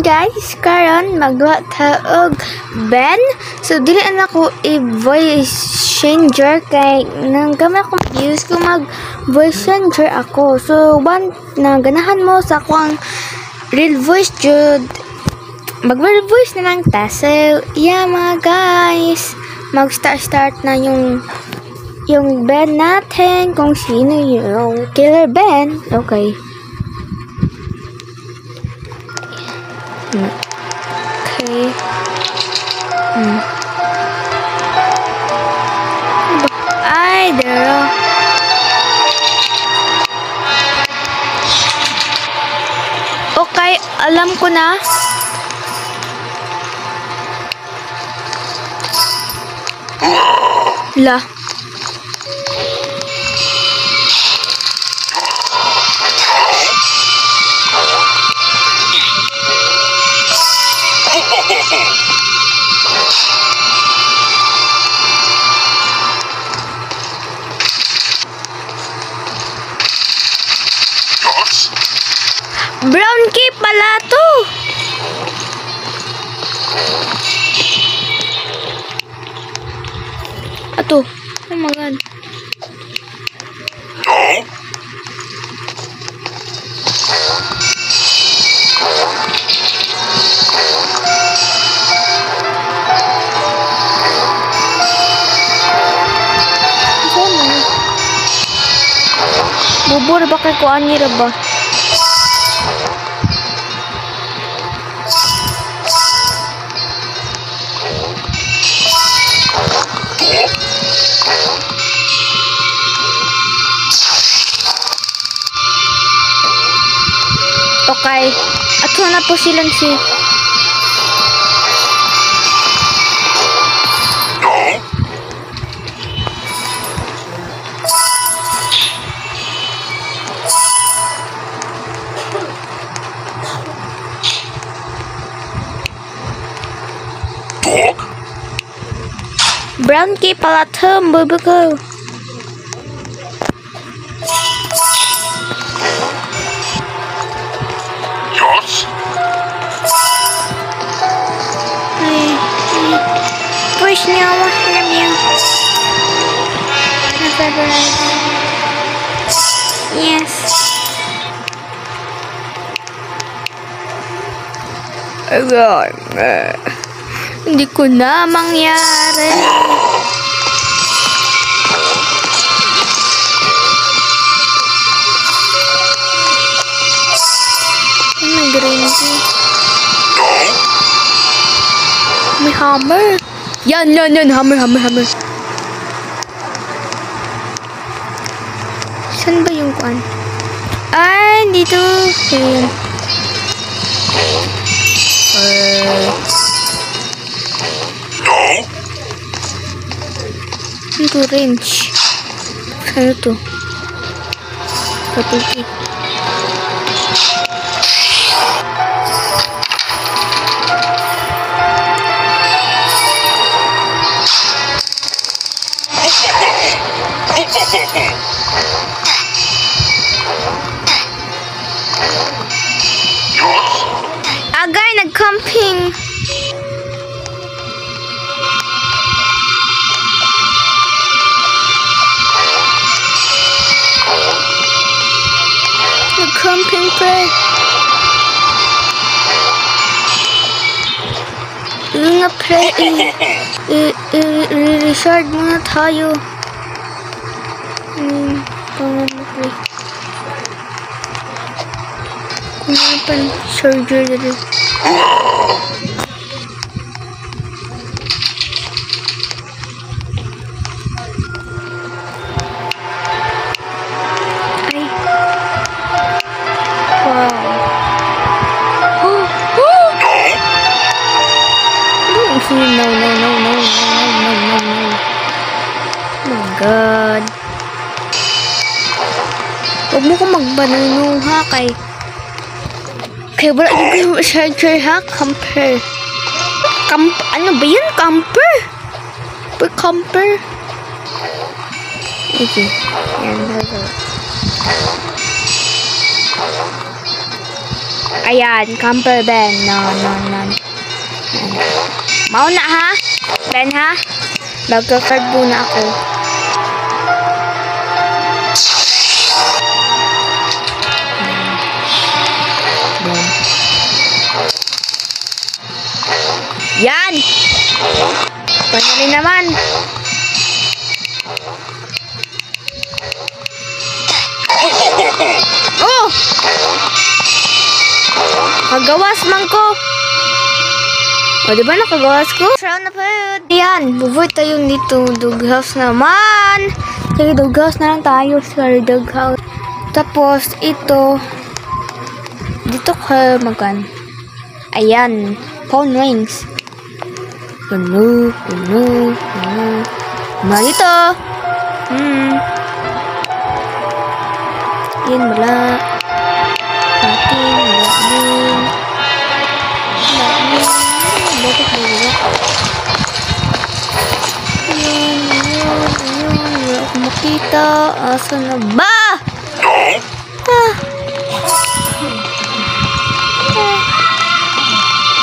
guys, karon magduha ta og Ben. So dili na ko i-voice changer kay nang gamay ko use ko mag voice changer ako. So na ganahan mo sa akong real voice jud. Mag-real voice na lang ta. So yeah mga guys, mag-start na yung Ben natin kung sino yung killer Ben. Okay. Okay. Ay, there. Okay, alam ko na. La. Brown key pala to. Ato. Oh my god. Bubur ba kay kuan ni ba? Okay. Ato na po silang si Brown key pala to, bubu ko. Push niya ako, alam niya. Yes. Agad. Hindi ko na mangyari. May green tea. May hammer. Yan, hammer. Saan ba yung kuan? Ay, dito. Ayan. Ito, range. Ano to? Patuki. Agay, nag-camping. Nag-camping pre. Yun nga pre, i-reshard muna tayo. Pre. Kung ano pa charger na rin. Ay. Wow. No. Oh my god. Huwag mo ko magbanano ha kay wala yung charger ha. Camper. Ano ba yan? Camper? Camper? Okay. Yan. Ayan, camper Ben. No. Mauna ha? Ben ha? Magka-card muna ako. Yan! Panali naman. Oh! Kagawas man ko. O, diba nakagawas ko? Round na pa yun. Yan, buvoy tayo dito. Doghouse naman. Sige, doghouse na lang tayo. Sorry, doghouse. Tapos, ito. Dito ka magan. Ayan. Phone rings. Puno. Mga dito. Yan, wala. Bakit wala ako makita. Asa na ba?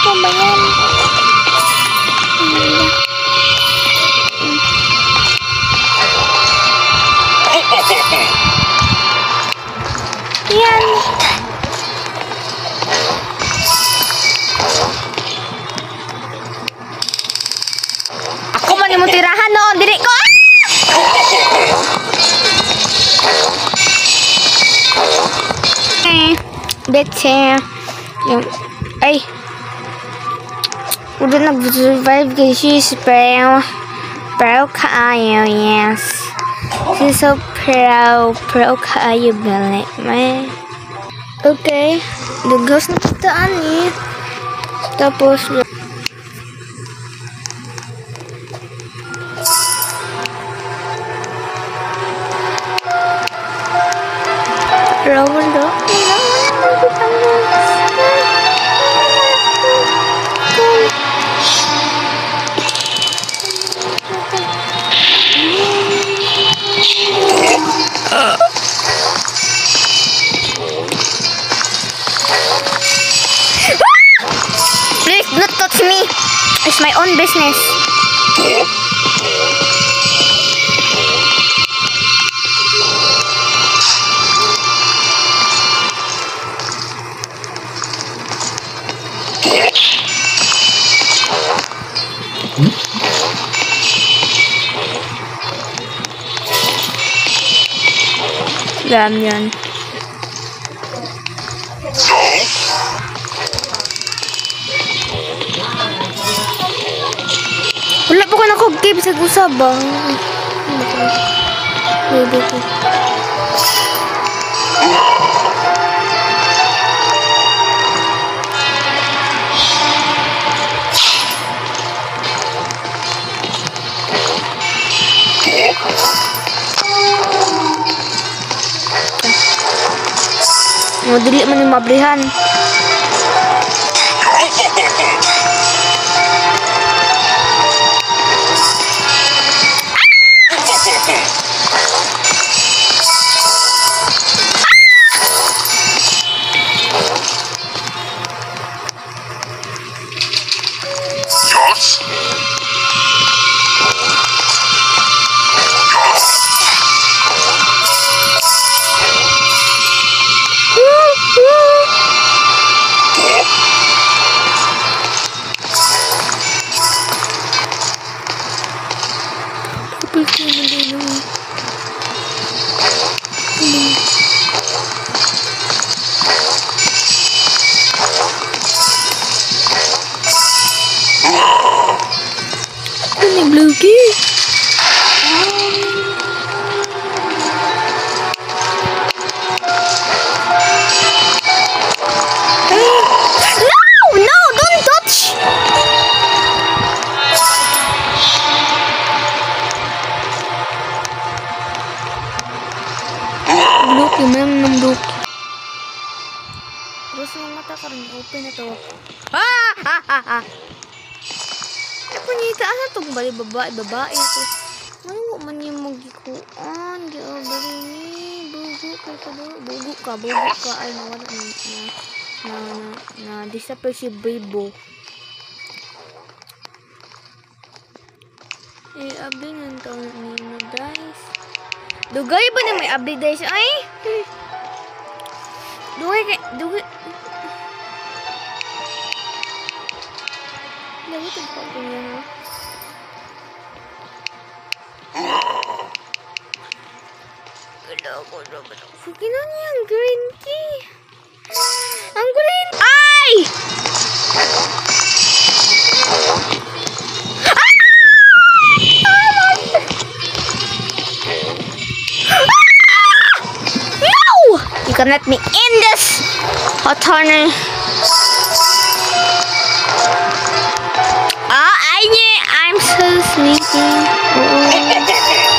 Ano ba yan? Yan. Ako man yung tirahan noon. Dili ko. Bete. Yung, ay. Udah nag-survive kasi si Pro kaayo, yes. She's so pro kaayo, Balay. Okay. Dugos na kitaan eh. Tapos, Rawalo. Please do not touch me. It's my own business. Dam yan. Wala pa ko nakog-game sa gusabang. Pwede ko. Dili man yung mabrihan. Terus yung mata karon open na to. Ako nita asa to babae to. Ano man yung magikuan, di bali ni bugo ka ay nawala na. na disappear si Bibo. Abli ng taon nino, guys. Dugay ba na may abli, guys? Ay! Dugay. Dugay ito pa ko niya, ha? Kina niya ang green key. Ang green. Ay! No! You can let me in this hot corner. I'm so sleepy.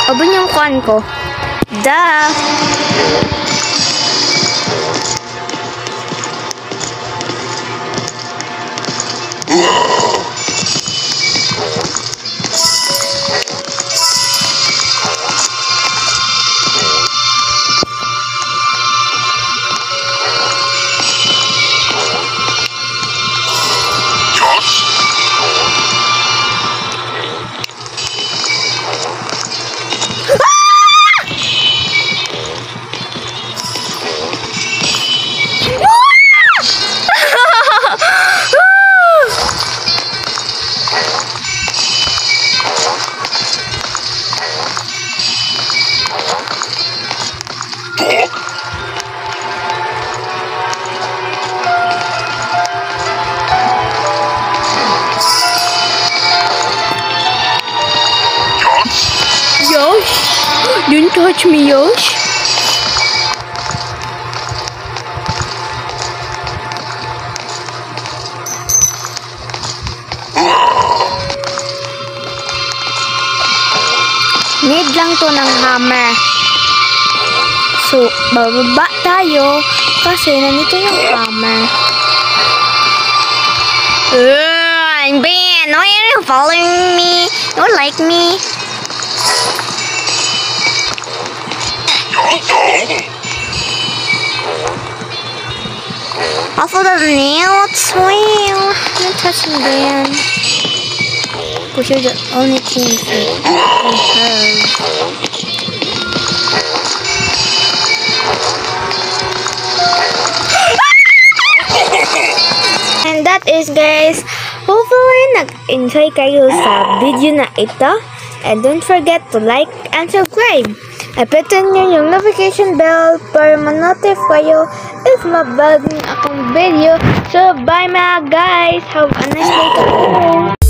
Abang yung kuan ko. Duh. Don't touch me, Yosh. Need lang to ng hammer. So, bababa tayo kasi nandito yung hammer. I'm banned. Why are you following me? You don't like me. Off of the nail, swing. Don't touch me, Dan. Because you're the only thing that I have. And that is, guys, hopefully nag-enjoy kayo sa video na ito. And don't forget to like and subscribe. Pitin nyo yung notification bell para ma-notify kayo if mabagong akong video. So, bye mga guys! Have a nice day to you!